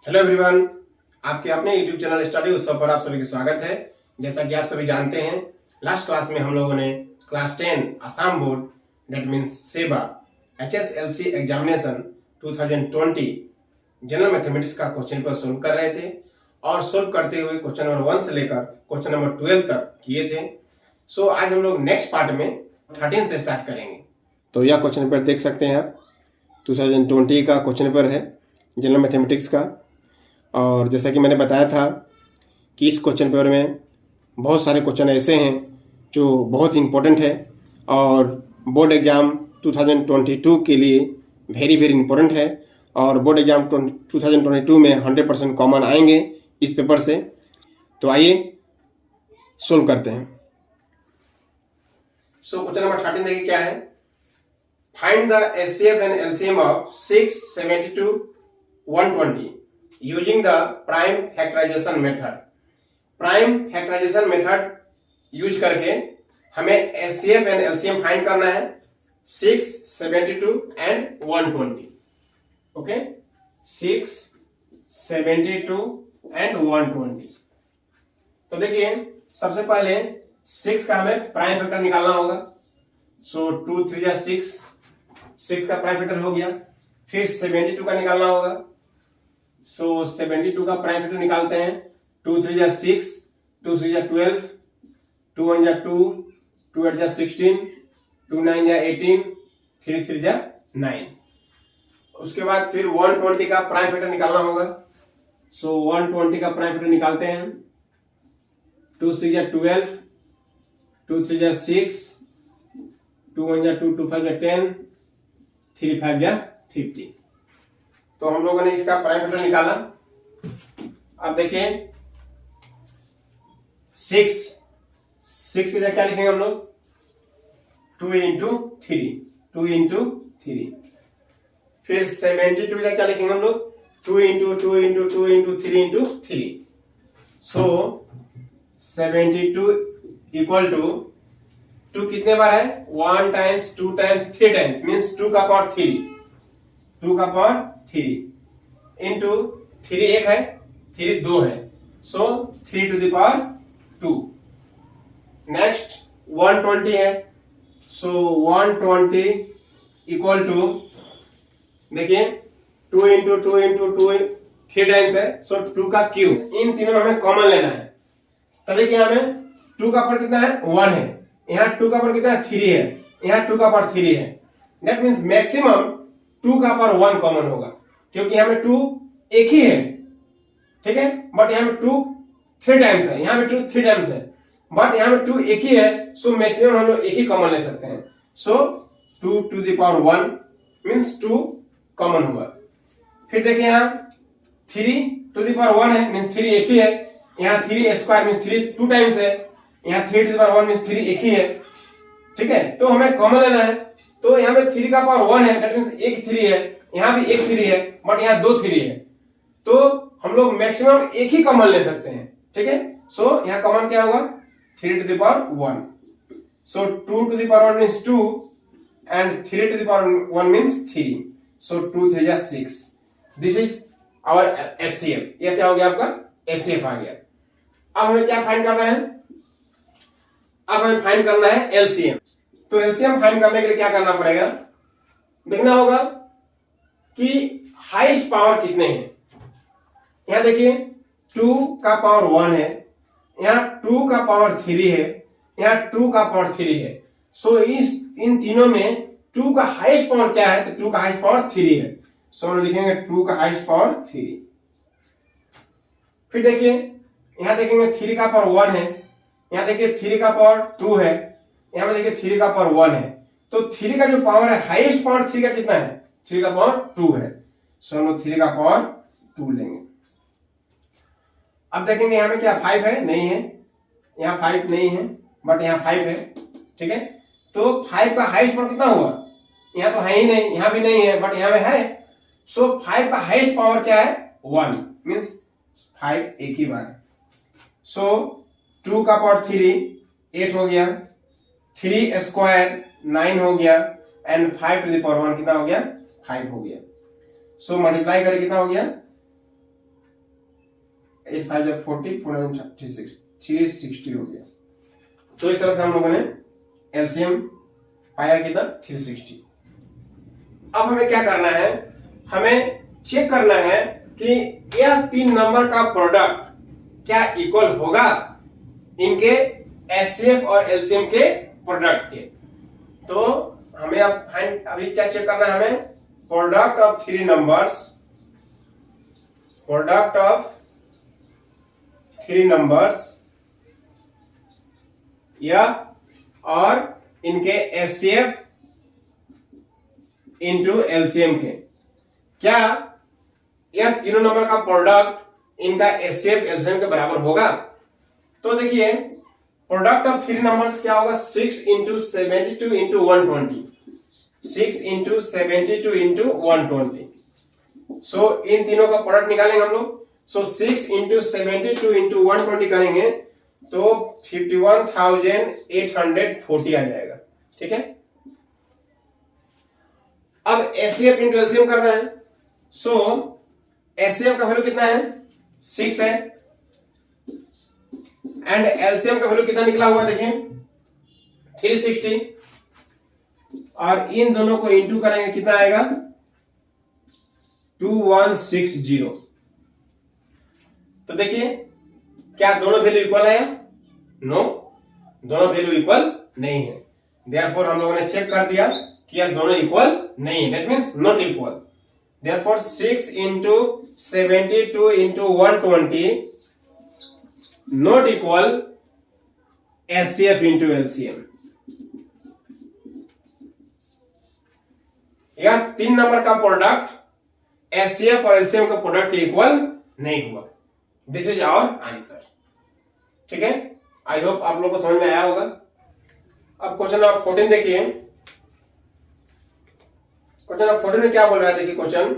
Hello everyone, आपके अपने YouTube channel study उत्सव पर आप सभी का स्वागत है। जैसा कि आप सभी जानते हैं, लास्ट क्लास में हम लोगों ने class 10 Assam board that means सेबा HSLC एग्जामिनेशन 2020 जनरल मैथमेटिक्स का क्वेश्चन पेपर सोल्व कर रहे थे और सोल्व करते हुए क्वेश्चन नंबर 1 से लेकर क्वेश्चन नंबर 12 तक किए थे। सो आज हम लोग नेक्स्ट पार्ट में 13 से स्टार्ट करेंगे। तो यह क्वेश्चन पेपर देख सकते हैं आप, 2020 का क्वेश्चन पेपर है जनरल मैथमेटिक्स का। और जैसा कि मैंने बताया था कि इस क्वेश्चन पेपर में बहुत सारे क्वेश्चन ऐसे हैं जो बहुत इंपॉर्टेंट है और बोर्ड एग्ज़ाम 2022 के लिए वेरी इंपॉर्टेंट है। और बोर्ड एग्ज़ाम 2022 में 100% कॉमन आएंगे इस पेपर से। तो आइए सोल्व करते हैं। सो क्वेश्चन नंबर 13 देखिए क्या है। Find the HCF and LCM of 6, 72, 120 using the prime factorization method। Prime factorisation method use करके हमें HCF एंड LCM फाइंड करना है 6, 72 एंड 120। Okay, 6, 72 and 120। तो देखिए सबसे पहले 6 का हमें प्राइम फैक्टर निकालना होगा। सो 2 3 या 6 का प्राइम फैक्टर हो गया। फिर 72 का निकालना होगा। सो 72 का प्राइम फैक्टर निकालते हैं। 2 3 या 6, 2 3 या 12, 2 1 या 2, 2 8 या 16, 2 9 या 18, 3 3 या 9। उसके बाद फिर 120 का प्राइम फैक्टर निकालना होगा। सो 120 का प्राइम फैक्टर निकालते हैं। 2 6 या 12, 2 3 या 6, 2 1 या 2, 2 5 या 10, 3 5 या 50। तो हम लोगों ने इसका प्राइम फैक्टर निकाला। अब देखिए 6 की जगह क्या लिखेंगे हम लोग? 2 इंटू 3। फिर 72 की जगह क्या लिखेंगे हम लोग? 2 into 2 into 2 into 3 into 3। So 72 equal to 2 कितने बार है? 1 टाइम्स 2 टाइम्स 3 टाइम्स मीन्स 2 का पावर 3, 2 का पावर 3 इंटू 3 एक है, 3 2 है। सो 3 टू द पावर 2। नेक्स्ट 120 है। सो 120 इक्वल टू देखिए 2 इंटू 2 इंटू 2 3 टाइम्स है। सो 2 का क्यूब। इन तीनों में हमें कॉमन लेना है। तो देखिए हमें 2 का पावर कितना है? 1 है। यहाँ 2 का पावर कितना है? 3 है। यहाँ 2 का पावर 3 है। दैट मीन्स मैक्सिमम 2 का पावर 1 कॉमन होगा, क्योंकि यहाँ में 2 एक ही है, ठीक है। बट यहाँ में 2 3 टाइम्स है, यहाँ में 2 3 टाइम्स है, बट यहाँ में 2 एक ही है। सो मैक्सिमम हम लोग एक ही कॉमन ले सकते हैं। So 2 to the power 1 means 2 common हुआ। फिर देखिए यहाँ 3 टू द पावर 1 है मीन्स 3 एक ही है। यहाँ 3 स्क्वायर मीन्स 3 2 टाइम्स है। यहाँ 3 टू द पावर 1 मीन्स 3 एक ही है, ठीक है। तो हमें कॉमन लेना है। तो यहाँ पे 3 का पावर 1 है, दैट मीन्स एक 3 है। यहाँ भी एक 3 है, बट यहाँ 2 3 है। तो हम लोग मैक्सिमम एक ही कॉमन ले सकते हैं, ठीक है। सो यहाँ कॉमन क्या होगा? 3 to the power 1। So 2 to the power 1 means 2 and 3 to the power 1 means 3। So 2 3 या 6। This is our HCF। यह क्या हो गया? आपका HCF आ गया। अब हमें क्या फाइंड करना है? अब हमें फाइंड करना है LCM। तो LCM फाइंड करने के लिए क्या करना पड़ेगा? देखना होगा कि हाईएस्ट पावर कितने हैं। यहां देखिए 2 का पावर 1 है, यहां 2 का पावर 3 है, यहां 2 का पावर 3 है। सो इन तीनों में 2 का हाईएस्ट पावर क्या है? तो 2 का हाईएस्ट पावर 3 है। सो हम लिखेंगे 2 का हाईएस्ट पावर 3। फिर देखिए यहां देखेंगे 3 का पावर 1 है, यहां देखिए 3 का पावर 2 है, यहां पे देखिए 3 का पावर 1 है। तो 3 का जो पावर है, हाईएस्ट पावर 3 का कितना है? 3 का पावर 2 है। सो हम लोग 3 का पावर 2 लेंगे। अब देखेंगे यहां में क्या 5 है? नहीं है। यहाँ 5 नहीं है, बट यहाँ 5 है, ठीक है। तो 5 का हाईएस्ट पावर कितना हुआ? यहाँ तो है ही नहीं, यहाँ भी नहीं है, बट यहाँ में है। सो 5 का हाईएस्ट पावर क्या है? 1 मीन्स 5 एक ही बार है। सो 2 का पावर 3 8 हो गया, 3 स्क्वायर 9 हो गया एंड 5 टू द पावर 1 कितना हो गया? 5 हो गया। सो मल्टीप्लाई करें कितना हो गया? 8 5 जा 40, 4 36, 360 हो गया। तो इस तरह से हम लोगों ने एलसीएम पाया कितना 360। अब हमें क्या करना है, हमें चेक करना है कि यह तीन नंबर का प्रोडक्ट क्या इक्वल होगा इनके एचसीएफ और एलसीएम के प्रोडक्ट के। तो हमें अब अभी क्या चेक करना है, हमें प्रोडक्ट ऑफ थ्री नंबर्स या और इनके एचसीएफ इंटू एलसीएम के, क्या यह तीनों नंबर का प्रोडक्ट इनका एचसीएफ एलसीएम के बराबर होगा। तो देखिए प्रोडक्ट ऑफ थ्री नंबर्स क्या होगा, 6 इंटू 72 इंटू 120, 6 इंटू 72 इंटू 120। सो इन तीनों का प्रोडक्ट निकालेंगे हम लोग। सो 6 इंटू 72 इंटू 120 करेंगे तो 51,840 आ जाएगा। ठीक है, अब एचसीएफ इंटू एलसीएम करना है। सो एचसीएफ का वैल्यू कितना है, 6 है, एंड एलसीएम का वैल्यू कितना निकला हुआ देखिए 360, और इन दोनों को इंटू करेंगे कितना आएगा 2160। तो देखिए क्या दोनों वैल्यू इक्वल है, नो, दोनों वैल्यू इक्वल नहीं है। देयरफॉर हम लोगों ने चेक कर दिया कि यह दोनों इक्वल नहीं है, that means not equal. Therefore 6 into 72 into 120 not equal HCF into LCM. यह तीन नंबर का प्रोडक्ट एचसीएफ और एलसीएम का प्रोडक्ट के इक्वल नहीं हुआ। This is our answer. ठीक है, आई होप आप लोगों को समझ में आया होगा। अब क्वेश्चन नंबर 14 देखिए। क्वेश्चन नंबर 14 में क्या बोल रहा है, देखिए question,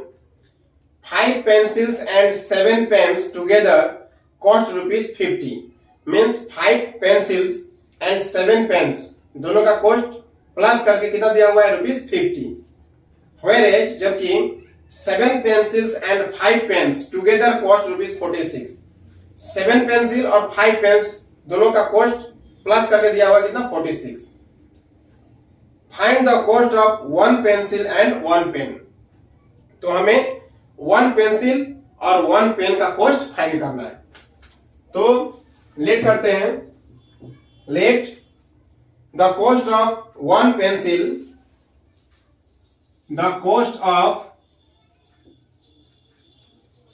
5 pencils and 7 pens together cost ₹50, means 5 pencils and 7 pens दोनों का कॉस्ट प्लस करके कितना दिया हुआ है ₹50। Whereas जबकि 7 pencils and 5 pens together cost ₹46, 7 pencil और 5 पेन्स दोनों का कॉस्ट प्लस करके दिया हुआ है कितना 46। Find the cost of 1 pencil and 1 pen. तो हमें 1 पेंसिल और 1 पेन का कॉस्ट फाइंड करना है। तो लेट करते हैं, let the cost of 1 pencil, the cost of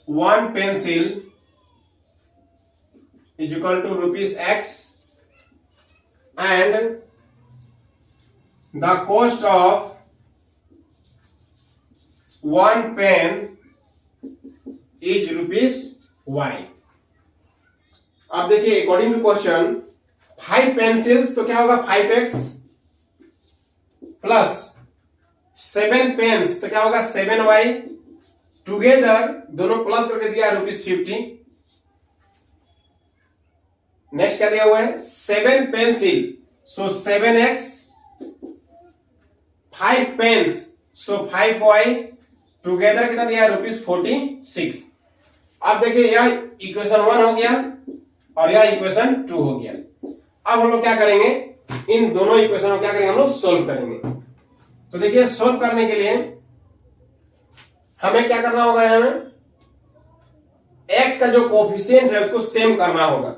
1 pencil is equal to ₹X and the cost of 1 pen is ₹Y। अब देखिए अकॉर्डिंग टू क्वेश्चन 5 पेंसिल्स तो क्या होगा 5X प्लस 7 पेन्स तो क्या होगा 7Y, टुगेदर दोनों प्लस करके दिया ₹50। नेक्स्ट क्या दिया हुआ है 7 पेंसिल, सो 7X, 5 पेन्स सो 5Y, टुगेदर कितना दिया ₹46। अब देखिए यह इक्वेशन 1 हो गया और यह इक्वेशन 2 हो गया। अब हम लोग क्या करेंगे, इन दोनों इक्वेशन को क्या करेंगे हम लोग सोल्व करेंगे। तो देखिए सोल्व करने के लिए हमें क्या करना होगा, हमें x का जो कोफिशिएंट है उसको सेम करना होगा।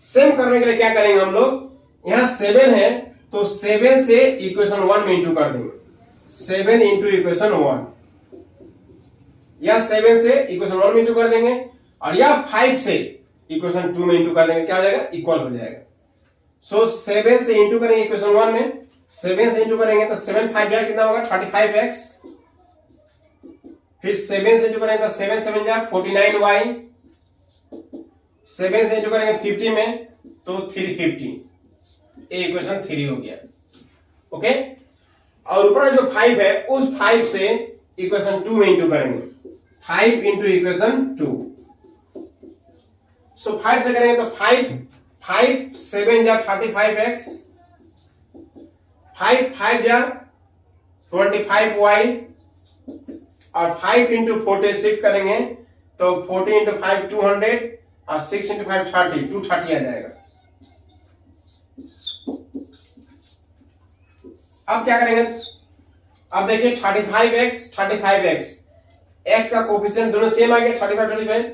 सेम करने के लिए क्या करेंगे हम लोग, यहां 7 है तो 7 से इक्वेशन 1 में इंटू कर देंगे, 7 इंटू इक्वेशन 1, या 7 से इक्वेशन 1 में इंटू कर देंगे, और या 5 से इक्वेशन 2 में इंटू कर देंगे, क्या हो जाएगा इक्वल हो जाएगा। सो 7 से इंटू करेंगे इक्वेशन 1 में, 7 से इंटू करेंगे तो 7 5 जा कितना होगा 35X, फिर 7 से इंटू करेंगे तो 7 7 जा 49Y, 7 से इंटू करेंगे 50 में तो 350, इक्वेशन 3 हो गया। ओके, और ऊपर जो 5 है उस 5 से इक्वेशन 2 में इंटू करेंगे, 5 इंटू इक्वेशन 2। सो 5 से करेंगे तो 5 7 जा 35X, 5 जा 25Y, और 5 इंटू 46 करेंगे तो 40 इंटू 5 200, और 6 इंटू 5 30, 230 आ जाएगा। अब क्या करेंगे, अब देखिए 35x x का कोफिशिएंट दोनों सेम आ गया 35।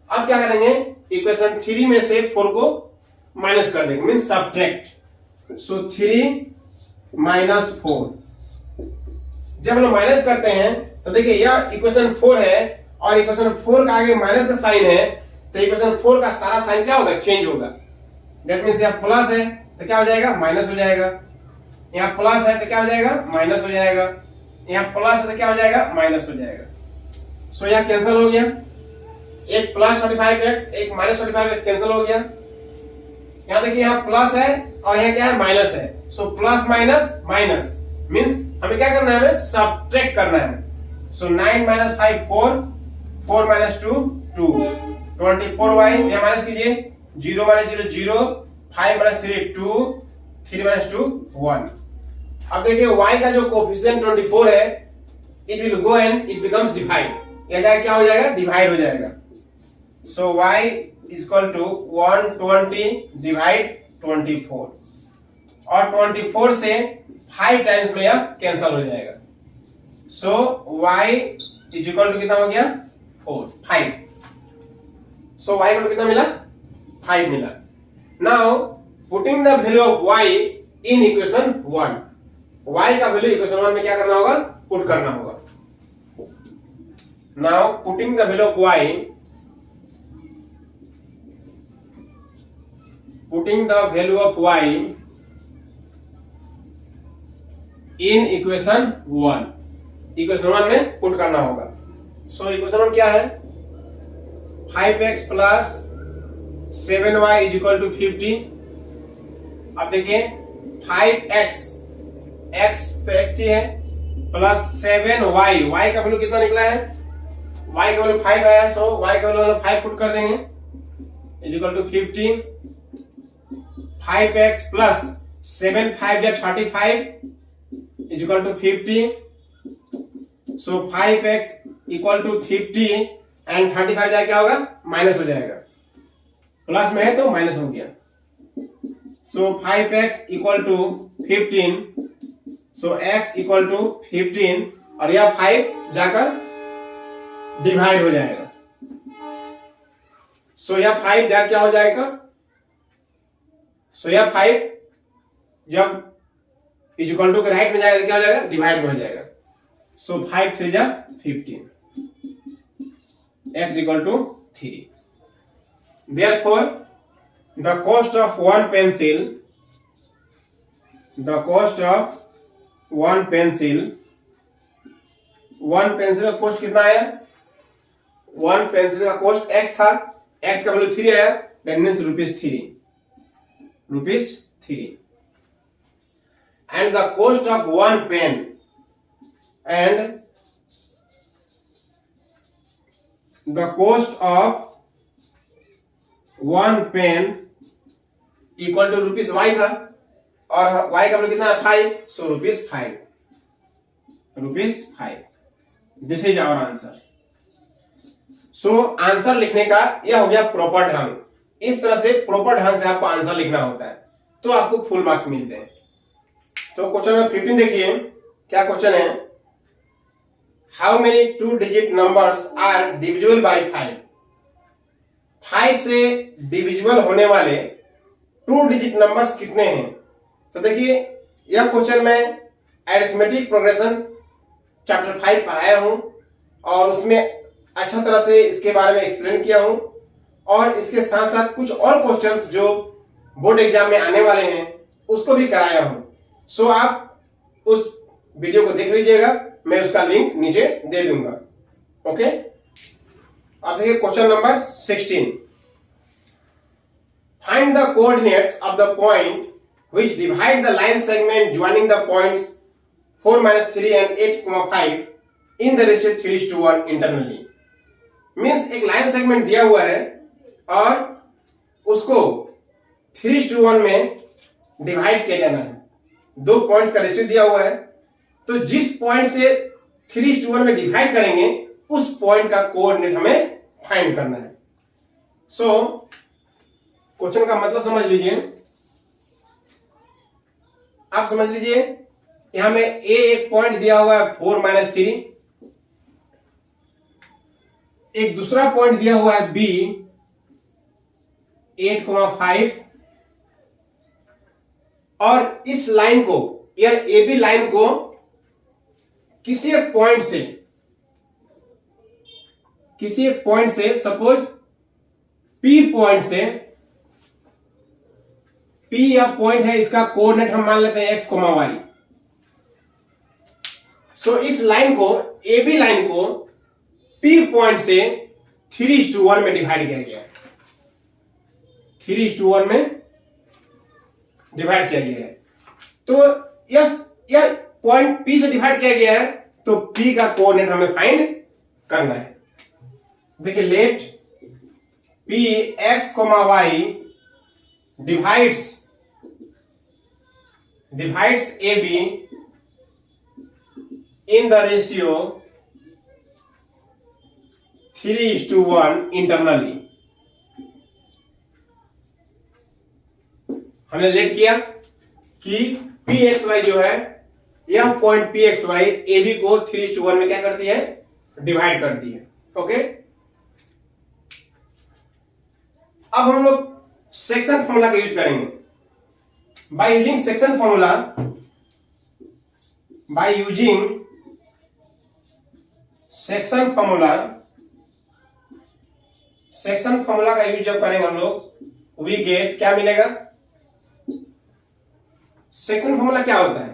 अब क्या करेंगे, इक्वेशन 3 में से 4 को माइनस कर देंगे, मींस सब्ट्रैक्ट। सो 3 माइनस 4, जब हम लोग माइनस करते हैं तो देखिए यह इक्वेशन 4 है और इक्वेशन 4 का आगे माइनस का साइन है, तो इक्वेशन 4 का सारा साइन क्या होगा, चेंज होगा। दैट मींस यहाँ प्लस है तो क्या हो जाएगा, माइनस हो जाएगा। यहाँ प्लस है तो क्या हो जाएगा, माइनस हो जाएगा। यहाँ प्लस है तो क्या हो जाएगा, माइनस हो जाएगा। सो यहाँ कैंसिल हो गया, एक प्लस 35x एक माइनस 35x कैंसिल हो गया। यहाँ देखिए यहाँ प्लस है और यहाँ क्या है, माइनस है। So plus minus minus means हमें क्या करना है, हमें सब्ट्रैक्ट करना है। सो 9 माइनस 5 4, 4 माइनस 2 2, 24y यहाँ माइनस कीजिए, 0 माइनस 0 0, 5 माइनस 3 2, 3 माइनस 2 1। अब देखिए y का जो कोफिशिएंट 24 है, it will go and it becomes divide, यह जाए क्या हो जाएगा, डिवाइड हो जाएगा। So y is equal to 120 divide 24 और 24 से 5 टाइम्स में यह कैंसिल हो जाएगा। So y is equal to कितना हो गया, 5। सो y इक्वल टू कितना मिला, 5 मिला। Now putting the value of y in equation 1, y का वैल्यू इक्वेशन 1 में क्या करना होगा, पुट करना होगा। Now putting the value of y, putting the value of y in equation 1, equation 1 में पुट करना होगा। सो इक्वेशन 1 क्या है, 5x plus 7y is equal to 50। अब देखिए 5x x तो x ही है प्लस 7y, y का वैल्यू कितना निकला है, y का वैल्यू 5 आया। सो y का वैल्यू 5 पुट कर देंगे is equal to 50। 5x plus 7 5 या 35 is equal to 50। So 5x equal to 50 and 35 जाए क्या होगा, माइनस हो जाएगा, प्लस में है तो माइनस हो गया। So 5x equal to 15, so x equal to 15 और यह 5 जाकर डिवाइड हो जाएगा। सो यह 5 जा क्या हो जाएगा, सो यह 5 जब इज इक्वल टू के राइट में जाएगा तो क्या हो जाएगा, डिवाइड में हो जाएगा। सो 5 3 जा 15, x equal to 3। Therefore, the cost of one pencil, the cost of one pencil का कॉस्ट कितना आया, वन पेंसिल का कॉस्ट x था, x का वैल्यू 3 आया, that means ₹3 and the cost of one pen and the cost of one pen equal to ₹y था और y का वैल्यू कितना है 5, so ₹5। This is our answer. So answer लिखने का यह हो गया प्रॉपर ढंग। इस तरह से प्रॉपर ढंग से आपको आंसर लिखना होता है तो आपको फुल मार्क्स मिलते हैं। तो क्वेश्चन नंबर 15 देखिए, क्या क्वेश्चन है, how many 2 digit numbers are divisible by 5। 5 से डिविजिबल होने वाले 2 डिजिट नंबर्स कितने हैं। तो देखिए यह क्वेश्चन मैं अरिथमेटिक प्रोग्रेशन चैप्टर 5 पढ़ाया हूं और उसमें अच्छा तरह से इसके बारे में एक्सप्लेन किया हूं और इसके साथ साथ कुछ और क्वेश्चंस जो बोर्ड एग्जाम में आने वाले हैं उसको भी कराया हूं। सो आप उस वीडियो को देख लीजिएगा, मैं उसका लिंक नीचे दे दूंगा। ओके, अब देखिए question number 16, find the coordinates of the point which divide the line segment joining the points 4 - 3 and 8,5 in the ratio 3:1 internally. Means एक लाइन सेगमेंट दिया हुआ है और उसको 3:1 में डिवाइड किया जाना है। 2 पॉइंट्स का रेशियो दिया हुआ है, तो जिस पॉइंट से 3:1 में डिवाइड करेंगे उस पॉइंट का कोऑर्डिनेट हमें फाइंड करना है। सो क्वेश्चन का मतलब समझ लीजिए, आप समझ लीजिए यहां में ए एक पॉइंट दिया हुआ है 4-3, एक दूसरा पॉइंट दिया हुआ है बी 8,5, और इस लाइन को या ए बी लाइन को किसी एक पॉइंट से सपोज पी पॉइंट से, पी या पॉइंट है, इसका कोऑर्डिनेट हम मान लेते हैं x, y। सो इस लाइन को, ए बी लाइन को पी पॉइंट से 3:1 में डिवाइड किया गया है, 3:1 में डिवाइड किया गया है। तो यह पॉइंट पी से डिवाइड किया गया है, तो पी का कोऑर्डिनेट हमें फाइंड करना है। देखिए let P X Y divides AB in the ratio 3:1 internally। हमने लेट किया कि PXY जो है, यह पॉइंट PXY AB को 3:1 में क्या करती है, डिवाइड करती है। ओके, अब हम लोग सेक्शन फॉर्मूला का यूज करेंगे। By using section formula, section formula का यूज जब करेंगे हम लोग, वी गेट, क्या मिलेगा, सेक्शन फॉर्मूला क्या होता है।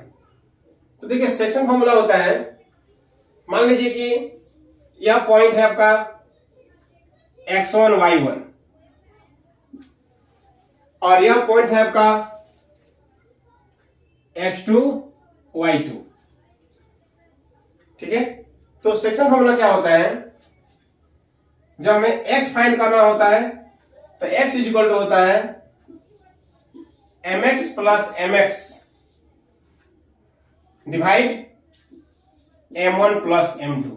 तो देखिए सेक्शन फॉर्मूला होता है, मान लीजिए कि यह पॉइंट है आपका x1 y1 और यह पॉइंट है आपका x2 y2, ठीक है। तो सेक्शन फॉर्मूला क्या होता है, जब हमें x फाइंड करना होता है तो x इज इक्वल टू होता है mx plus mx divide m1 plus m2।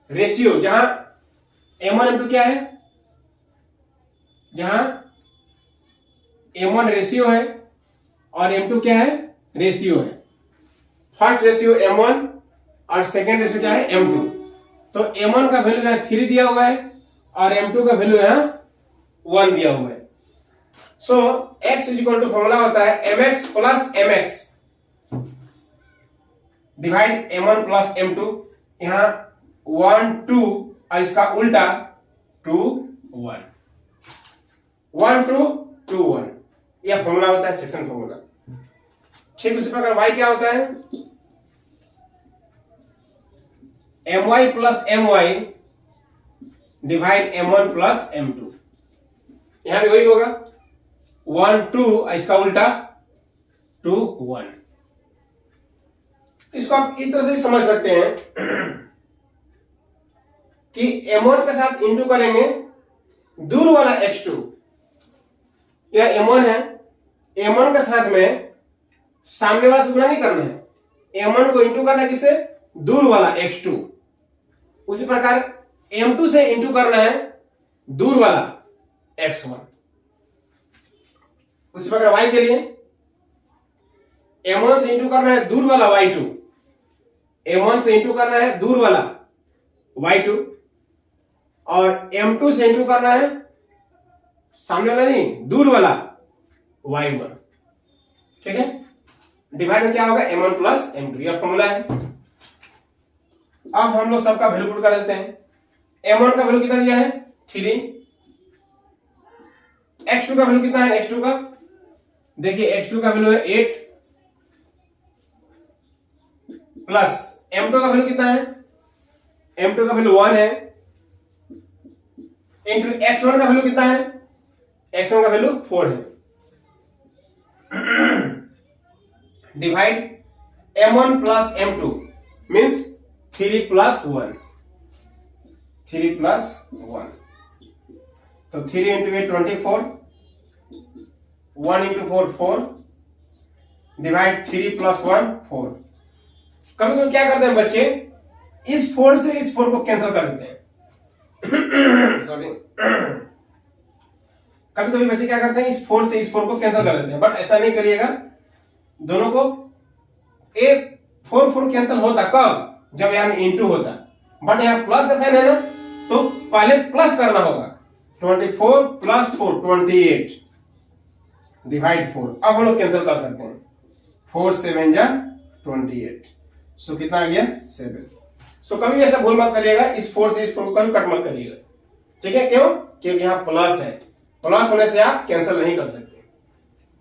Ratio, जहां m1 m2 क्या है, जहां m1 रेशियो है और m2 क्या है, रेशियो है। फर्स्ट रेशियो m1 और सेकेंड रेशियो क्या है, m2। तो m1 का वैल्यू यहां 3 दिया हुआ है और m2 का वैल्यू यहां 1 दिया हुआ है। So x is equal to formula होता है mx plus mx divide m1 plus m2। यहां 1 2 और इसका उल्टा 2 1, 1 2 2 1, यह फॉर्मूला होता है सेक्शन फॉर्मूला। ठीक उसी प्रकार y क्या होता है, my plus my divide m1 plus m2। यहां भी वही होगा 1 2 इसका उल्टा 2 1। इसको आप इस तरह से भी समझ सकते हैं कि m1 के साथ इंटू करेंगे दूर वाला x2, यह m1 है, m1 के साथ में सामने वाला से गुणा नहीं करना है, m1 को इंटू करना है किसे, दूर वाला x2। उसी प्रकार m2 से इंटू करना है दूर वाला x1। उसी प्रकार y के लिए m1 से इंटू करना है दूर वाला y2, m1 से इंटू करना है दूर वाला y2 और m2 से इंटू करना है सामने वाला नहीं, दूर वाला y1। ठीक है, डिवाइड में क्या होगा, m1 प्लस m2, यह फॉर्मूला है। अब हम लोग सबका वैल्यू पुट कर देते हैं। m1 का वैल्यू कितना दिया है, 3, x2 का वैल्यू कितना है, x2 का देखिए x2 का वैल्यू है 8 प्लस m2 का वैल्यू कितना है, m2 का वैल्यू 1 है, इंटू x1 का वैल्यू कितना है, x1 का वैल्यू 4 है, divide m1 plus m2 means 3 plus 1, 3 plus 1। तो 3 इंटू 8 24, 1 इंटू 4 4, डिवाइड 3 प्लस 1 4। कभी कभी क्या करते हैं बच्चे, इस 4 से इस 4 को कैंसिल कर देते हैं, सॉरी, कभी कभी बच्चे क्या करते हैं, इस 4 से इस 4 को कैंसिल कर देते हैं, बट ऐसा नहीं करिएगा। दोनों को ए 4 कैंसिल होता कब, जब यहाँ में इंटू होता, बट यहाँ प्लस का साइन है ना, तो पहले प्लस करना होगा। 24 प्लस 4 28 डिवाइड 4। अब हम लोग कैंसिल कर सकते हैं। 4 7 जा 28, सो कितना आ गया 7। सो कभी भी ऐसा भूल मत करिएगा, इस 4 से इस 4 को कभी कट मत करिएगा, ठीक है? क्यों? क्योंकि यहाँ प्लस है, प्लस होने से आप कैंसिल नहीं कर सकते,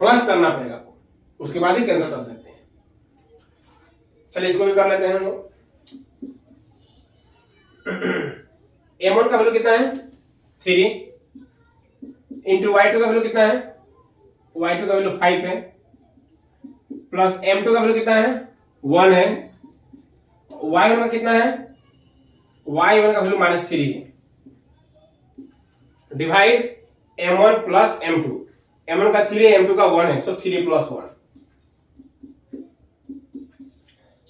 प्लस करना पड़ेगा आपको, उसके बाद ही कैंसिल कर सकते हैं। चलिए इसको भी कर लेते हैं हम लोग। m1 का वैल्यू कितना है 3 इंटू y2 का वैल्यू कितना है, y2 का वैल्यू 5 है, प्लस m2 का वैल्यू कितना है 1 है, y1 का कितना है, y1 का वैल्यू -3 है, divide m1 plus m2। m1 का 3 है, m2 का 1 है, सो 3 प्लस 1,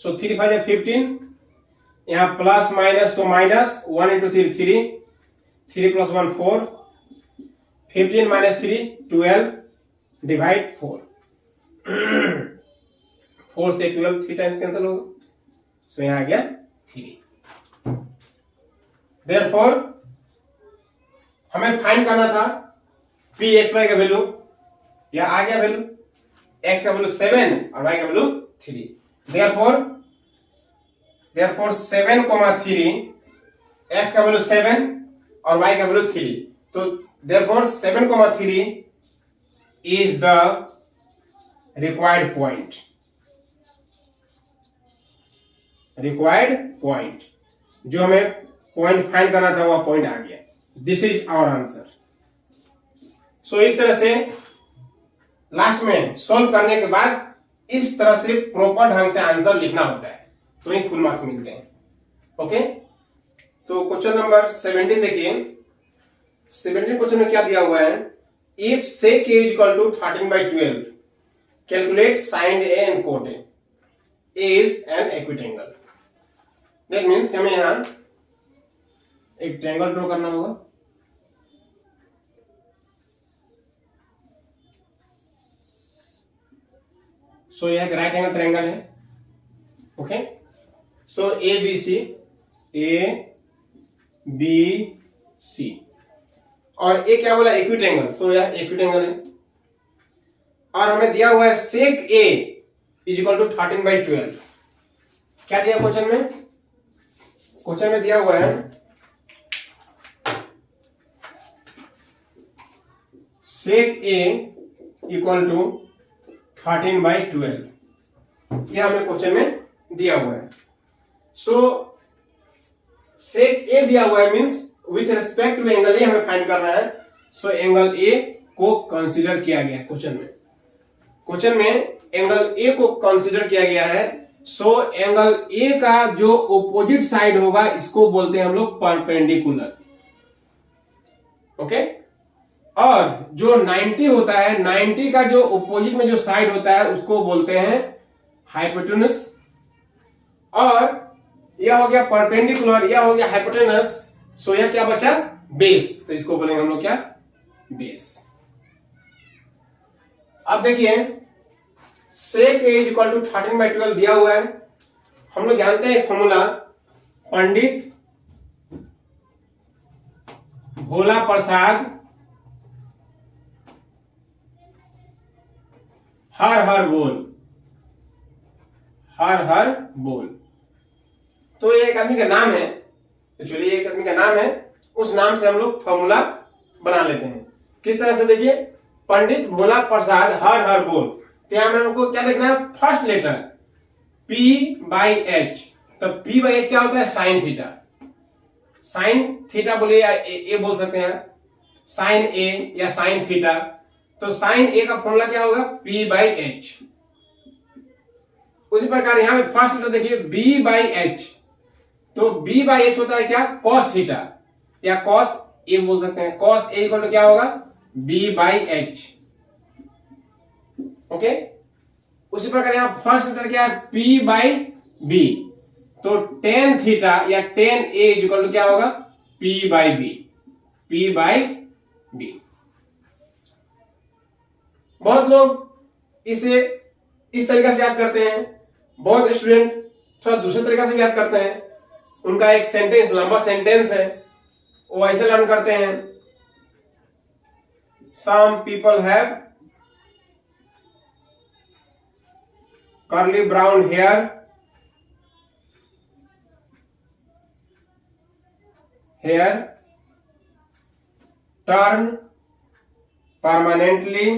सो 3 5 है 15, यहाँ plus minus, so minus 1 into 3 3, 3 plus 1 4, 15 minus 3 12 divide 4। 4 से 12 3 टाइम्स कैंसिल होगा, सो यहाँ आ गया 3। देयरफॉर हमें फाइंड करना था पी एक्स वाई का वैल्यू, या आ गया वैल्यू, एक्स का वैल्यू 7 और वाई का वैल्यू 3। देयरफॉर 7, 3, एक्स का वैल्यू 7 और वाई का वैल्यू 3, तो therefore 7, 3 is the required point. Required point, जो हमें पॉइंट फाइंड करना था वह पॉइंट आ गया। This is our answer. So इस तरह से लास्ट में सॉल्व करने के बाद इस तरह से प्रॉपर ढंग से आंसर लिखना होता है, तो ही फुल मार्क्स मिलते हैं। ओके, तो क्वेश्चन नंबर 17 देखिए। 17 क्वेश्चन में क्या दिया हुआ है, if sec a equal to 13/12 calculate sin a and cot a is an equitangle। That means हमें यहां एक ट्रायंगल ड्रॉ करना होगा। सो यह एक राइट एंगल ट्रायंगल है। Okay, so A B C, और ए क्या बोला, इक्विटेंगल, सो यह इक्विटेंगल है। और हमें दिया हुआ है सेक ए इज इक्वल टू 13/12। क्या दिया क्वेश्चन में? क्वेश्चन में दिया हुआ है सेक ए इक्वल टू 13/12, यह हमें क्वेश्चन में दिया हुआ है। सो सेक ए दिया हुआ है, means with respect to angle A हमें फाइंड करना है। सो एंगल ए को कंसीडर किया गया है क्वेश्चन में। क्वेश्चन में एंगल ए को कंसीडर किया गया है। सो एंगल ए का जो ऑपोजिट साइड होगा इसको बोलते हैं हम लोग परपेंडिकुलर। ओके, और जो 90 होता है, 90 का जो ऑपोजिट में जो साइड होता है उसको बोलते हैं हाइपोटेनस। और यह हो गया परपेंडिकुलर, यह हो गया हाइपोटेनस। सो यह क्या बचा, बेस, तो इसको बोलेंगे हम लोग क्या, बेस। अब देखिए सेक ए इक्वल टू 13/12 दिया हुआ है। हम लोग जानते हैं फॉर्मूला, पंडित भोला प्रसाद हर हर बोल, हर हर बोल। तो ये एक आदमी का नाम है, एक्चुअली एक आदमी का नाम है, उस नाम से हम लोग फॉर्मूला बना लेते हैं। किस तरह से, देखिए पंडित भोला प्रसाद हर हर बोल, तो यहां में हमको क्या देखना है, फर्स्ट लेटर P/H। तो P/H क्या होता है, साइन थीटा। साइन थीटा बोले या ए बोल सकते हैं, साइन ए या साइन थीटा। तो साइन ए का फॉर्मूला क्या होगा, P/H। उसी प्रकार यहां पे फर्स्ट लेटर देखिए B/H, तो B/H होता है क्या, cos थीटा, या cos ए बोल सकते हैं। cos ए इक्वल टू क्या होगा, B/H। ओके, उसी प्रकार यहां फर्स्ट लेटर क्या है, P/B, तो tan थीटा या tan A इक्वल टू क्या होगा, P by B, P by B. बहुत लोग इसे इस तरीके से याद करते हैं, बहुत स्टूडेंट थोड़ा दूसरे तरीके से याद करते हैं। उनका एक सेंटेंस, लंबा सेंटेंस है, वो ऐसे लर्न करते हैं, some people have curly brown hair, turn permanently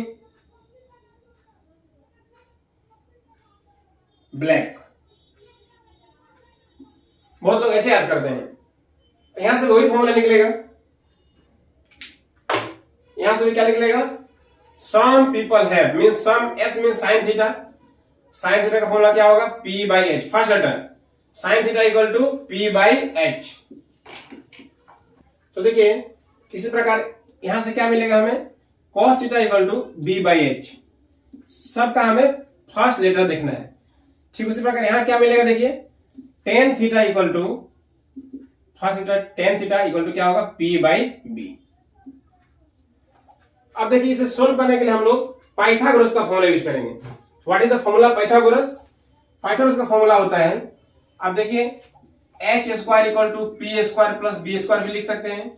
black. बहुत लोग ऐसे याद करते हैं। तो यहां से वही फॉर्मूला निकलेगा, यहां से भी क्या निकलेगा, some people have means some, S means sine theta, sine theta का फॉर्मूला क्या होगा, P by H, first letter sine theta equal to P by H. तो देखिए इसी प्रकार यहां से क्या मिलेगा हमें, cos theta equal to B by H. सबका हमें फर्स्ट लेटर देखना है। ठीक उसी प्रकार यहां क्या मिलेगा, देखिए tan theta equal to first letter tan theta equal to क्या होगा, P बाई बी। अब देखिए इसे सोल्व करने के लिए हम लोग पाइथागोरस का फॉर्मूला यूज करेंगे। What is the formula Pythagoras? Pythagoras का फॉर्मूला होता है, अब देखिए H square equal to P square plus B square भी लिख सकते हैं,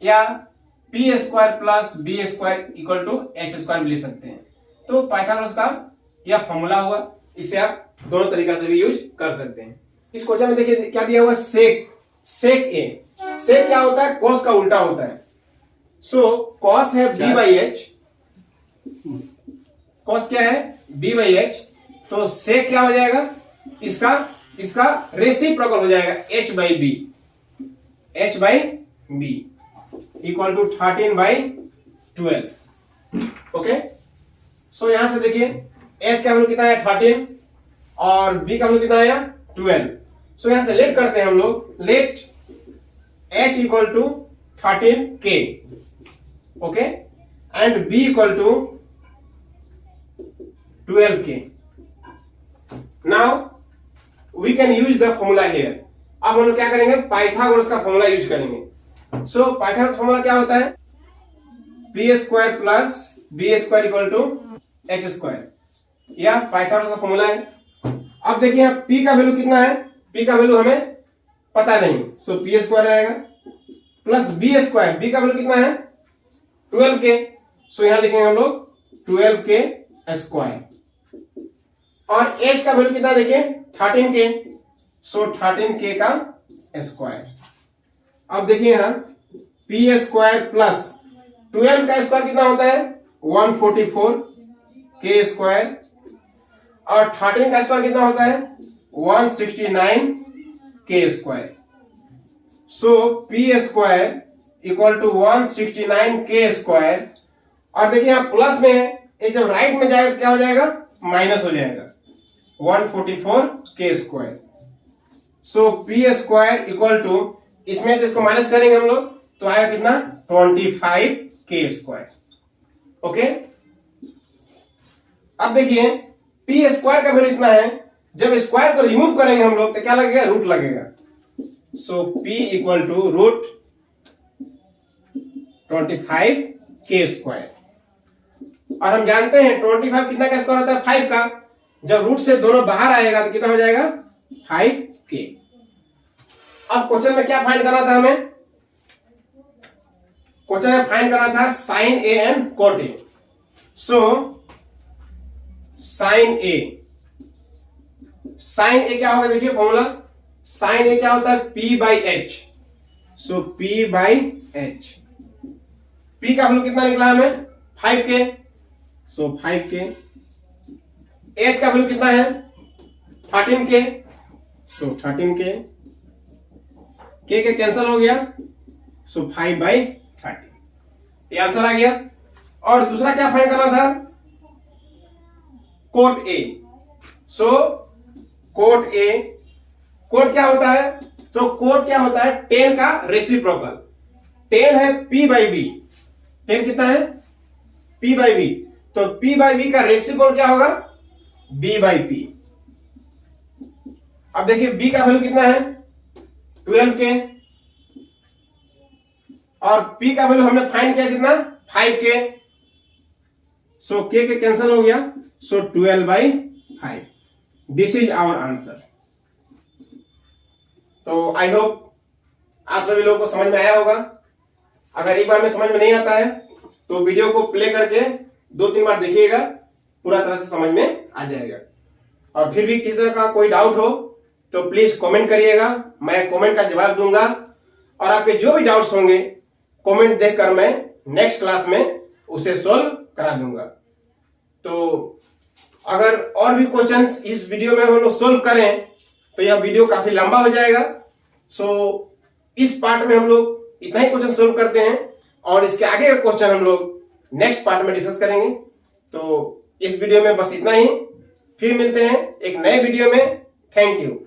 या P square plus B square equal to H square भी लिख सकते हैं। तो पाइथागोरस का यह फॉर्मूला हुआ, इसे आप दोनों तरीका से भी यूज कर सकते हैं। इस क्वेश्चन में देखिए क्या दिया हुआ, सेक, सेक ए। सेक क्या होता है, कॉस का उल्टा होता है। सो कॉस है बी बाई एच, कॉस क्या है बी बाई एच, तो सेक क्या हो जाएगा, इसका रेसिप्रोकल हो जाएगा h by B, h by B equal to 13 by 12। Okay, so यहां से देखिए h का वैल्यू कितना है 13 और b का वैल्यू कितना है 12। सो यहां से लेट करते हैं हम लोग, let h equal to 13k, okay, and b equal to 12k। Now we can use the formula here. अब हम लोग क्या करेंगे, पाइथागोरस का फॉर्मूला यूज करेंगे। सो पाइथागोरस फॉर्मूला क्या होता है, P square plus B square equal to H square, या पाइथागोरस का फॉर्मूला है। अब देखिए यहाँ p का वैल्यू कितना है, p का वैल्यू हमें पता नहीं, सो पी स्क्वायर रहेगा प्लस बी स्क्वायर, b का वैल्यू कितना है 12k, सो यहां लिखेंगे हम लोग 12k स्क्वायर, और h का वैल्यू कितना देखिए 13k, सो 13k का स्क्वायर। अब देखिए यहां पी स्क्वायर प्लस 12 का स्क्वायर कितना होता है 144 k स्क्वायर, और 13 का स्क्वायर कितना होता है 169 k square. So P square equal to 169 k square, और देखिए यहां प्लस में है, ये जब राइट में जाएगा तो क्या हो जाएगा, माइनस हो जाएगा 144 k square. So P square equal to, इसमें से इसको माइनस करेंगे हम लोग तो आएगा कितना 25 k स्क्वायर। ओके, अब देखिए पी स्क्वायर का वैल्यू इतना है, जब स्क्वायर को रिमूव करेंगे हम लोग तो क्या लगेगा, रूट लगेगा। So p equal to root 25 k square, और हम जानते हैं 25 कितना का स्क्वायर होता है 5 का, जब रूट से दोनों बाहर आएगा तो कितना हो जाएगा 5k। अब क्वेश्चन में क्या फाइंड करना था हमें, क्वेश्चन में फाइंड करना था sine A and cot A. So sine A, sine A क्या होगा, देखिए फॉर्मूला, साइन ए क्या होता है p by H, so p by H, p का वैल्यू कितना निकला हमें 5k, सो 5k, h का वैल्यू कितना है 13k, सो 13k, k के कैंसिल हो गया, सो 5 बाई 13, ये आंसर आ गया। और दूसरा क्या फाइंड करना था, cot A. So cot A, cot क्या होता है, तो कोट क्या होता है 10 का रेसिप्रोकल, 10 है p बाई बी, 10 कितना है p बाई बी, तो p बाई बी का रेसिप्रोकल क्या होगा b बाई पी। अब देखिए b का वैल्यू कितना है 12k, और p का वैल्यू हमने फाइंड किया कितना 5k, सो k के कैंसिल हो गया, सो 12/5, दिस इज आवर आंसर। तो आई होप आप सभी लोगों को समझ में आया होगा। अगर एक बार में समझ में नहीं आता है तो वीडियो को प्ले करके 2-3 बार देखिएगा, पूरा तरह से समझ में आ जाएगा। और फिर भी किसी तरह का कोई डाउट हो तो प्लीज कमेंट करिएगा, मैं कमेंट का जवाब दूंगा। और आपके जो भी डाउट्स होंगे कमेंट देखकर मैं नेक्स्ट क्लास में उसे सोल्व करा दूंगा। तो अगर और भी क्वेश्चंस इस वीडियो में हम लोग सोल्व करें तो यह वीडियो काफी लंबा हो जाएगा। सो इस पार्ट में हम लोग इतना ही क्वेश्चन सोल्व करते हैं और इसके आगे का क्वेश्चन हम लोग नेक्स्ट पार्ट में डिस्कस करेंगे। तो इस वीडियो में बस इतना ही, फिर मिलते हैं एक नए वीडियो में। Thank you.